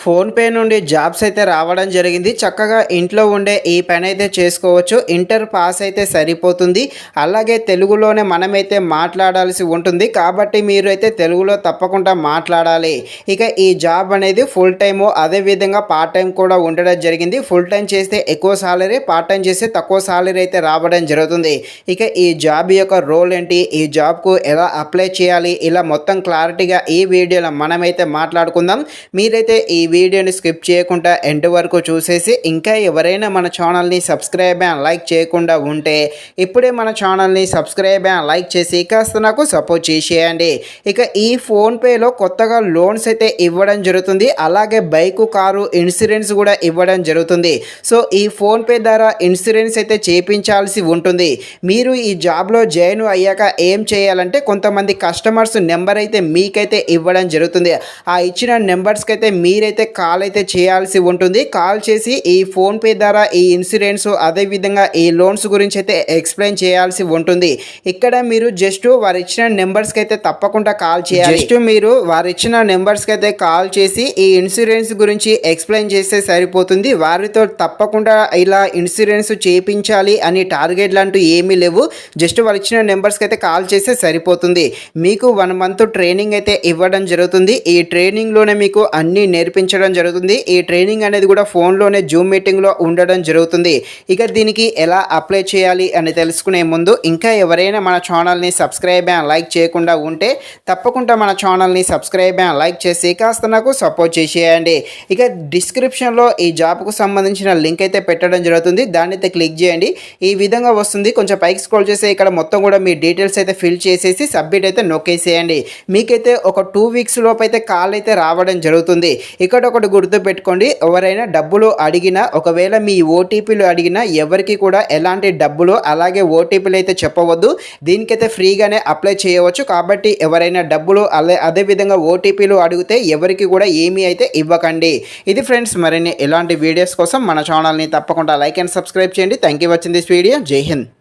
PhonePe నుండి jobs అయితే రావడం జరిగింది. చక్కగా ఇంట్లో ఉండే ఈ పని అయితే చేసుకోవచ్చు. ఇంటర్ పాస్ అయితే సరిపోతుంది. అలాగే తెలుగులోనే మనమైతే మాట్లాడాల్సి ఉంటుంది. కాబట్టి మీరైతే తెలుగులో తప్పకుండా మాట్లాడాలి. ఇక ఈ జాబ్ అనేది ఫుల్ టైము అదేవిధంగా పార్ట్ టైం కూడా ఉండడం జరిగింది. ఫుల్ టైం చేస్తే ఎక్కువ సాలరీ, పార్ట్ టైం చేస్తే తక్కువ సాలరీ అయితే రావడం జరుగుతుంది. ఇక ఈ జాబ్ యొక్క రోల్ ఏంటి, ఈ జాబ్‌కు ఎలా అప్లై చేయాలి, ఇలా మొత్తం క్లారిటీగా ఈ వీడియోలో మనమైతే మాట్లాడుకుందాం. మీరైతే ఈ వీడియోని స్కిప్ చేయకుండా ఎండ్ వరకు చూసేసి ఇంకా ఎవరైనా మన ఛానల్ని సబ్స్క్రైబ్ అండ్ లైక్ చేయకుండా ఉంటే ఇప్పుడే మన ఛానల్ని సబ్స్క్రైబ్ అండ్ లైక్ చేసి కాస్త నాకు సపోర్ట్ చేసేయండి. ఇక ఈ ఫోన్పేలో కొత్తగా లోన్స్ అయితే ఇవ్వడం జరుగుతుంది. అలాగే బైకు, కారు ఇన్సూరెన్స్ కూడా ఇవ్వడం జరుగుతుంది. సో ఈ ఫోన్పే ద్వారా ఇన్సూరెన్స్ అయితే చేయించాల్సి ఉంటుంది. మీరు ఈ జాబ్లో జాయిన్ అయ్యాక ఏం చేయాలంటే కొంతమంది కస్టమర్స్ నెంబర్ అయితే మీకైతే ఇవ్వడం జరుగుతుంది. ఆ ఇచ్చిన నెంబర్స్కి అయితే మీరైతే కాల్ అయితే చేయాల్సి ఉంటుంది. కాల్ చేసి ఈ ఫోన్పే ద్వారా ఈ ఇన్సూరెన్స్ అదేవిధంగా ఈ లోన్స్ గురించి అయితే ఎక్స్ప్లెయిన్ చేయాల్సి ఉంటుంది. ఇక్కడ మీరు జస్ట్ వారు ఇచ్చిన నెంబర్స్కి అయితే తప్పకుండా కాల్ చేయాలి. జస్ట్ మీరు వారు ఇచ్చిన నెంబర్స్కి అయితే కాల్ చేసి ఈ ఇన్సూరెన్స్ గురించి ఎక్స్ప్లెయిన్ చేస్తే సరిపోతుంది. వారితో తప్పకుండా ఇలా ఇన్సూరెన్స్ చేయించాలి అని టార్గెట్లు అంటూ ఏమీ లేవు. జస్ట్ వాళ్ళు ఇచ్చిన నెంబర్స్కి అయితే కాల్ చేస్తే సరిపోతుంది. మీకు 1 మంత్ ట్రైనింగ్ అయితే ఇవ్వడం జరుగుతుంది. ఈ ట్రైనింగ్లోనే మీకు అన్నీ నేర్పించడం జరుగుతుంది. ఈ ట్రైనింగ్ అనేది కూడా ఫోన్లోనే జూమ్ మీటింగ్లో ఉండడం జరుగుతుంది. ఇక దీనికి ఎలా అప్లై చేయాలి అని తెలుసుకునే ముందు ఇంకా ఎవరైనా మన ఛానల్ని సబ్స్క్రైబ్ అండ్ లైక్ చేయకుండా ఉంటే తప్పకుండా మన ఛానల్ని సబ్స్క్రైబ్ అండ్ లైక్ చేసి కాస్త నాకు సపోర్ట్ చేసేయండి. ఇక డిస్క్రిప్షన్లో ఈ జాబ్కు సంబంధించిన లింక్ అయితే పెట్టడం జరుగుతుంది. దాన్ని అయితే క్లిక్ చేయండి. ఈ విధంగా వస్తుంది. కొంచెం పైకి స్క్రోల్ చేసి ఇక్కడ మొత్తం కూడా మీ డీటెయిల్స్ అయితే ఫిల్ చేసేసి సబ్మిట్ అయితే నొక్కేసేయండి. మీకైతే ఒక 2 వీక్స్ లోపు అయితే కాల్ అయితే రావడం జరుగుతుంది. ఇక్కడ ఒకటి గుర్తుపెట్టుకోండి, ఎవరైనా డబ్బులు అడిగినా ఒకవేళ మీ ఓటీపీలు అడిగినా ఎవరికి కూడా ఎలాంటి డబ్బులు అలాగే ఓటీపీలు అయితే చెప్పవద్దు. దీనికైతే ఫ్రీగానే అప్లై చేయవచ్చు. కాబట్టి ఎవరైనా డబ్బులు అదేవిధంగా ఓటీపీలు అడిగితే ఎవరికి కూడా ఏమీ అయితే ఇవ్వకండి. ఇది ఫ్రెండ్స్, మరిన్ని ఇలాంటి వీడియోస్ కోసం మన ఛానల్ని తప్పకుండా లైక్ అండ్ సబ్స్క్రైబ్ చేయండి. Thank you watching this video. జై హింద్.